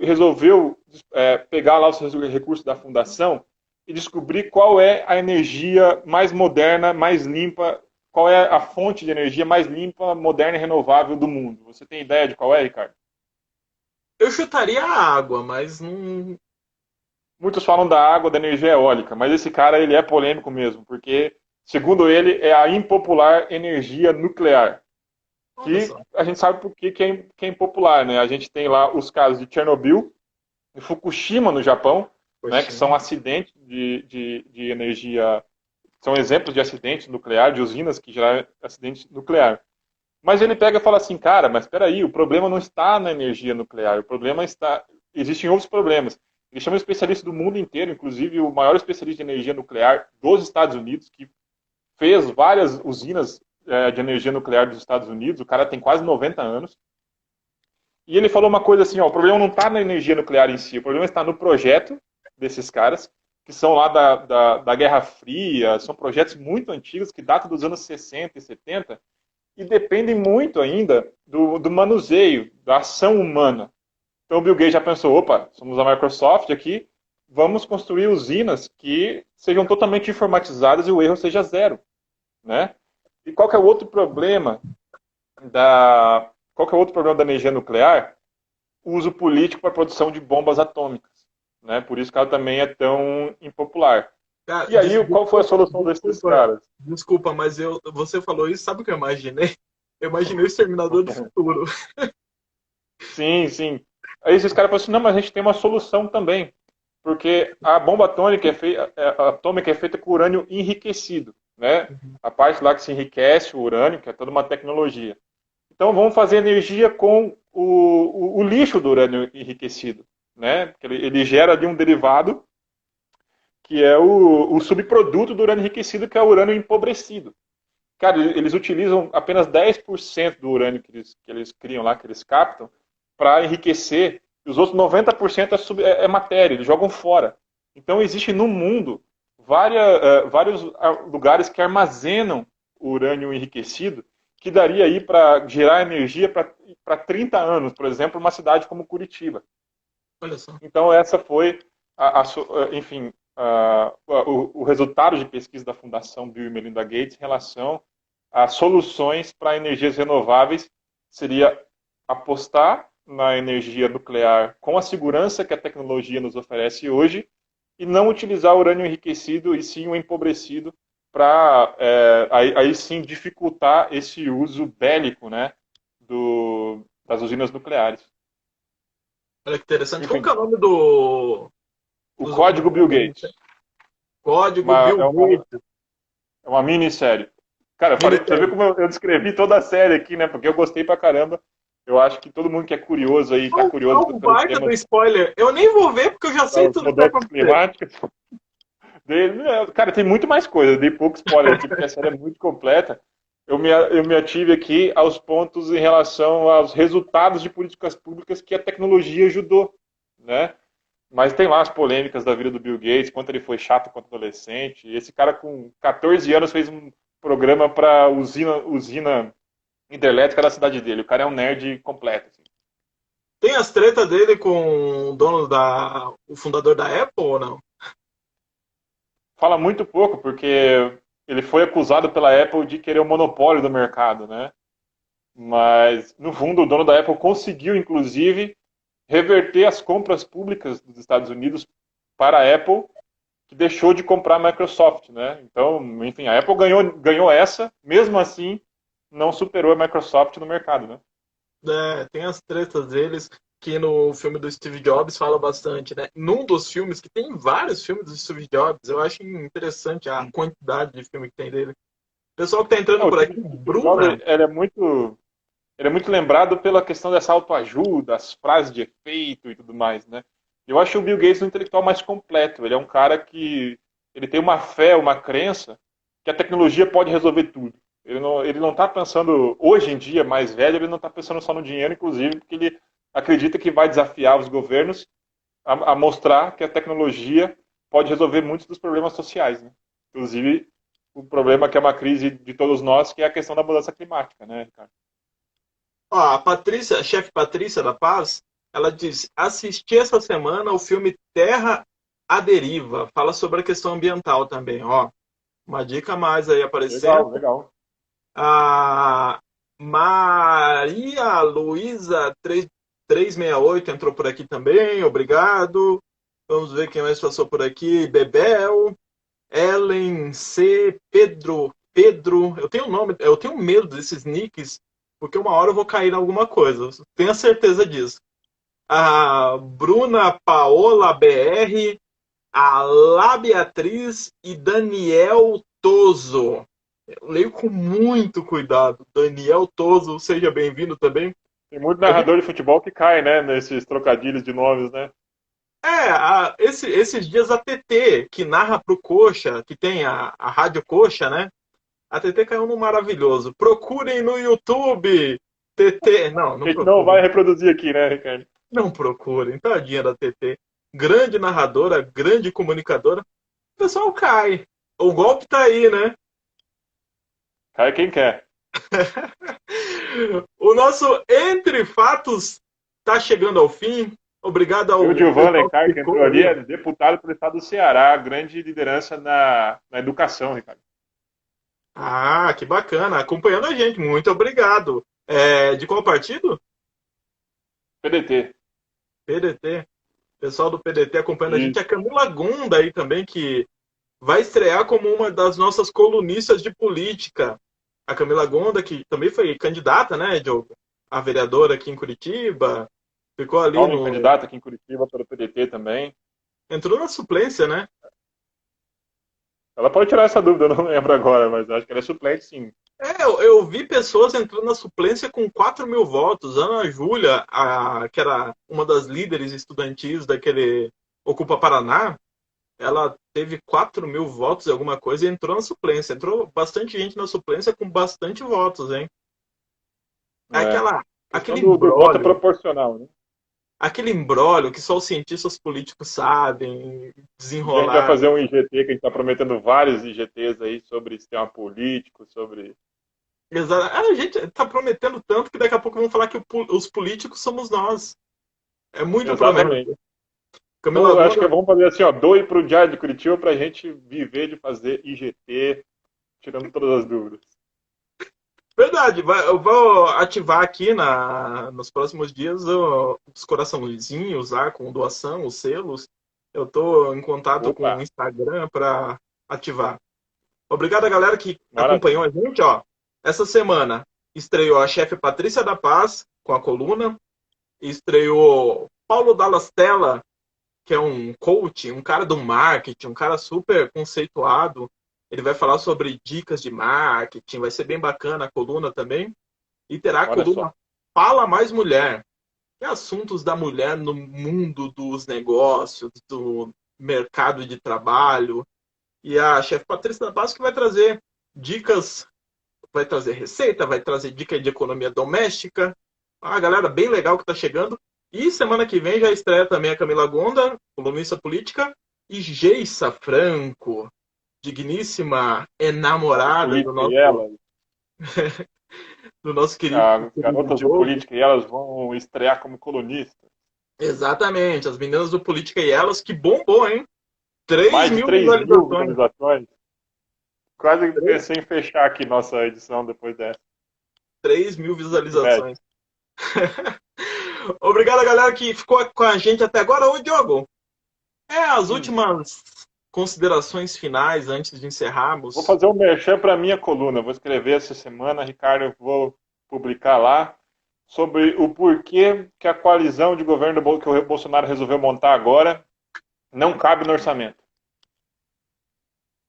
resolveu pegar lá os recursos da fundação e descobrir qual é a energia mais moderna, mais limpa, qual é a fonte de energia mais limpa, moderna e renovável do mundo. Você tem ideia de qual é, Ricardo? Eu chutaria a água, mas não... Muitos falam da água, da energia eólica, mas esse cara ele é polêmico mesmo, porque, segundo ele, é a impopular energia nuclear. Que a gente sabe por que é impopular, né? A gente tem lá os casos de Chernobyl e Fukushima, no Japão, né, que são acidentes de energia, são exemplos de acidentes nucleares, de usinas que geraram acidente nuclear. Mas ele pega e fala assim, cara, mas espera aí, o problema não está na energia nuclear, o problema está... Existem outros problemas. Ele chama especialista do mundo inteiro, inclusive o maior especialista de energia nuclear dos Estados Unidos, que fez várias usinas de energia nuclear dos Estados Unidos. O cara tem quase 90 anos. E ele falou uma coisa assim, ó, o problema não está na energia nuclear em si, o problema está no projeto desses caras, que são lá da Guerra Fria, são projetos muito antigos, que datam dos anos 60 e 70, e dependem muito ainda do manuseio, da ação humana. Então o Bill Gates já pensou, opa, somos a Microsoft aqui, vamos construir usinas que sejam totalmente informatizadas e o erro seja zero, né? E qual que é o outro problema da energia nuclear? O uso político para a produção de bombas atômicas, né? Por isso que ela também é tão impopular. Cara, E aí, qual foi a solução desses caras? Desculpa, mas você falou isso, sabe o que eu imaginei? Eu imaginei o Exterminador do Futuro. Sim, sim. Aí esses caras falaram assim, não, mas a gente tem uma solução também. Porque a bomba atômica é feita com urânio enriquecido, né? A parte lá que se enriquece o urânio, que é toda uma tecnologia. Então vamos fazer energia com o lixo do urânio enriquecido, né? Porque ele gera ali um derivado que é o subproduto do urânio enriquecido, que é o urânio empobrecido. Cara, eles utilizam apenas 10% do urânio que eles criam lá, que eles captam, para enriquecer, e os outros 90% é matéria, eles jogam fora. Então existe no mundo vários lugares que armazenam o urânio enriquecido, que daria aí para gerar energia para 30 anos, por exemplo, uma cidade como Curitiba. Olha só. Então essa foi, enfim, o resultado de pesquisa da Fundação Bill e Melinda Gates em relação a soluções para energias renováveis seria apostar na energia nuclear com a segurança que a tecnologia nos oferece hoje e não utilizar o urânio enriquecido e sim o empobrecido para aí sim dificultar esse uso bélico, né, das usinas nucleares. Olha que interessante. Enfim, Qual que é o nome do... o Código Bill Gates. Código Bill Gates. É uma minissérie. Cara, você vê como eu descrevi toda a série aqui, né? Porque eu gostei pra caramba. Eu acho que todo mundo que é curioso aí, tá curioso pelo tema do spoiler. Eu nem vou ver porque eu já sei tudo que vai acontecer. Cara, tem muito mais coisa. Eu dei pouco spoiler aqui porque a série é muito completa. Eu me ative aqui aos pontos em relação aos resultados de políticas públicas que a tecnologia ajudou, né? Mas tem lá as polêmicas da vida do Bill Gates, quanto ele foi chato quanto adolescente. Esse cara com 14 anos fez um programa para usina hidrelétrica da cidade dele. O cara é um nerd completo. Assim. Tem as tretas dele com o dono o fundador da Apple ou não? Fala muito pouco, porque ele foi acusado pela Apple de querer o monopólio do mercado, né? Mas, no fundo, o dono da Apple conseguiu, inclusive, reverter as compras públicas dos Estados Unidos para a Apple, que deixou de comprar a Microsoft, né? Então, enfim, a Apple ganhou essa, mesmo assim, não superou a Microsoft no mercado, né? Tem as tretas deles, que no filme do Steve Jobs fala bastante, né? Num dos filmes, que tem vários filmes do Steve Jobs, eu acho interessante a quantidade de filme que tem dele. O pessoal que tá entrando por aqui, Bruna... Ele é muito lembrado pela questão dessa autoajuda, as frases de efeito e tudo mais, né? Eu acho o Bill Gates um intelectual mais completo. Ele é um cara que ele tem uma fé, uma crença que a tecnologia pode resolver tudo. Ele não está pensando, hoje em dia, mais velho, ele não está pensando só no dinheiro, inclusive, porque ele acredita que vai desafiar os governos a mostrar que a tecnologia pode resolver muitos dos problemas sociais, né? Inclusive, o problema que é uma crise de todos nós, que é a questão da mudança climática, né, Ricardo? Ó, a chefe Patrícia da Paz, ela disse, assisti essa semana o filme Terra à Deriva, fala sobre a questão ambiental também, ó. Uma dica a mais aí aparecendo. Legal. A Maria Luísa 368 entrou por aqui também, obrigado. Vamos ver quem mais passou por aqui. Bebel, Ellen C, Pedro, eu tenho medo desses nicks, porque uma hora eu vou cair em alguma coisa, tenho a certeza disso. A Bruna Paola BR, a Lá Beatriz e Daniel Toso. Eu leio com muito cuidado. Daniel Toso, seja bem-vindo também. Tem muito narrador de futebol que cai, né, nesses trocadilhos de nomes, né? Esses dias a TT, que narra pro Coxa, que tem a Rádio Coxa, né? A TT caiu no maravilhoso. Procurem no YouTube. TT. Não, A não gente não vai procurem. reproduzir aqui, né, Ricardo? Não procurem. Tadinha da TT. Grande narradora, grande comunicadora. O pessoal cai. O golpe tá aí, né? Cai quem quer. O nosso Entre Fatos tá chegando ao fim. Obrigado E o ao Gilvan pessoal Lencar, que que ficou entrou ali, aí. é deputado pelo estado do Ceará, grande liderança na educação, Ricardo. Ah, que bacana. Acompanhando a gente. Muito obrigado. De qual partido? PDT. PDT. Pessoal do PDT acompanhando a E gente. A Camila Gunda aí também, que vai estrear como uma das nossas colunistas de política. A Camila Gonda, que também foi candidata, né, Diogo? A vereadora aqui em Curitiba. Ficou ali Paulo, no. candidato aqui em Curitiba pelo PDT também. Entrou na suplência, né? Ela pode tirar essa dúvida, eu não lembro agora, mas acho que ela é suplente, sim. Eu vi pessoas entrando na suplência com 4.000 votos. Ana Júlia, que era uma das líderes estudantis daquele Ocupa Paraná, ela teve 4.000 votos e alguma coisa e entrou na suplência. Entrou bastante gente na suplência com bastante votos, hein? É É. Questão aquele do voto é imbróglio, proporcional, né? aquele imbróglio que só os cientistas políticos sabem Um dia a gente vai desenrolar. fazer um IGT, que a gente está prometendo vários IGTs aí sobre sistema político, sobre... A gente está prometendo tanto que daqui a pouco vão falar que os políticos somos nós. É muito promessa. Exatamente. Camila Então, eu acho que Gonda, vamos fazer assim, ó, doe para o Diário de Curitiba para a gente viver de fazer IGT, tirando todas as dúvidas. verdade, eu vou ativar aqui nos próximos dias os coraçãozinhos lá com doação, os selos. Eu estou em contato com o Opa, Instagram para ativar. Obrigado a galera que acompanhou maravilha. a gente. Ó. Essa semana estreou a chefe Patrícia da Paz com a coluna. Estreou Paulo Dallastella, que é um coach, um cara do marketing, um cara super conceituado. Ele vai falar sobre dicas de marketing, vai ser bem bacana a coluna também. E terá a Olha só. coluna Fala Mais Mulher, que é assuntos da mulher no mundo dos negócios, do mercado de trabalho. E a chefe Patrícia da Paz que vai trazer dicas, vai trazer receita, vai trazer dica de economia doméstica. A galera bem legal que está chegando. E semana que vem já estreia também a Camila Gonda, colunista política, e Geissa Franco, digníssima Garotas enamorada política e elas, do nosso querido garotas do Diogo. política e elas vão estrear como colunistas. Exatamente, as meninas do Política e Elas, que bombou, hein? 3 Mais de mil 3.000 visualizações. visualizações. Quase 3, pensei em fechar aqui nossa edição depois dessa. 3 mil Que inveja. visualizações. Obrigado, galera, que ficou com a gente até agora. Ô, Diogo, as Hum. últimas considerações finais antes de Vou encerrarmos. fazer um merchan para a minha coluna. Vou escrever essa semana, Ricardo, eu vou publicar lá sobre o porquê que a coalizão de governo que o Bolsonaro resolveu montar agora não cabe no orçamento.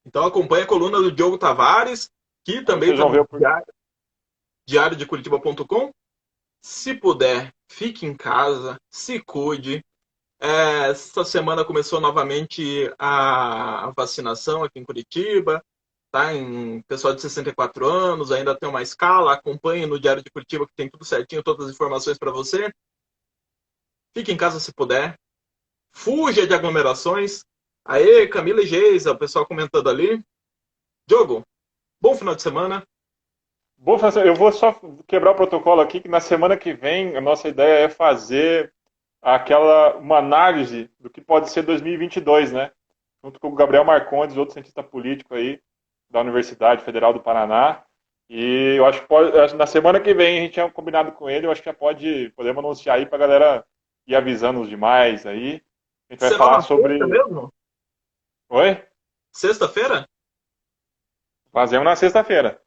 Então acompanhe a coluna do Diogo Tavares, que Aí também vocês está vão ver no o porquê. diariodecuritiba.com. Se puder, fique em casa, se cuide. Essa semana começou novamente a vacinação aqui em Curitiba. Tá em pessoal de 64 anos, ainda tem uma escala. Acompanhe no Diário de Curitiba que tem tudo certinho, todas as informações para você. Fique em casa se puder. Fuja de aglomerações. Aê, Camila e Geisa, o pessoal comentando ali. Diogo, bom final de semana. Eu vou só quebrar o protocolo aqui, que na semana que vem a nossa ideia é fazer uma análise do que pode ser 2022, né? Junto com o Gabriel Marcondes, outro cientista político aí da Universidade Federal do Paraná. E eu acho que na semana que vem a gente tinha combinado com ele, eu acho que podemos anunciar aí pra galera ir avisando os demais aí. A gente vai Será falar na sobre... sexta mesmo? Oi? Sexta-feira? Fazemos na sexta-feira.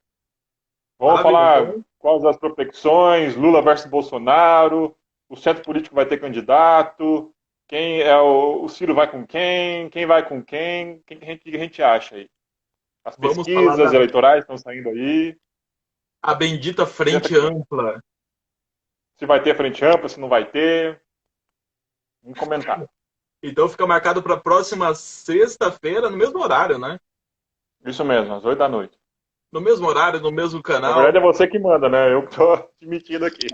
Vamos Maravilha, falar então. quais as prospecções, Lula versus Bolsonaro, o centro político vai ter candidato, o Ciro vai com quem vai com quem que a gente acha aí? As Vamos falar pesquisas eleitorais estão saindo aí, a bendita frente ampla. se vai ter frente ampla, se não vai ter, vamos comentar. Então fica marcado para a próxima sexta-feira, no mesmo horário, né? Isso mesmo, às 8 da noite. No mesmo horário, no mesmo Na canal. verdade é você que manda, né? Eu que tô admitindo aqui.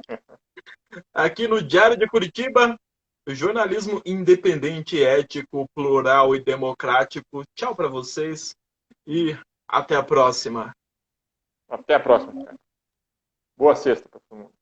Aqui no Diário de Curitiba, jornalismo independente, ético, plural e democrático. Tchau para vocês e até a próxima. Até a próxima, cara. Boa sexta para todo mundo.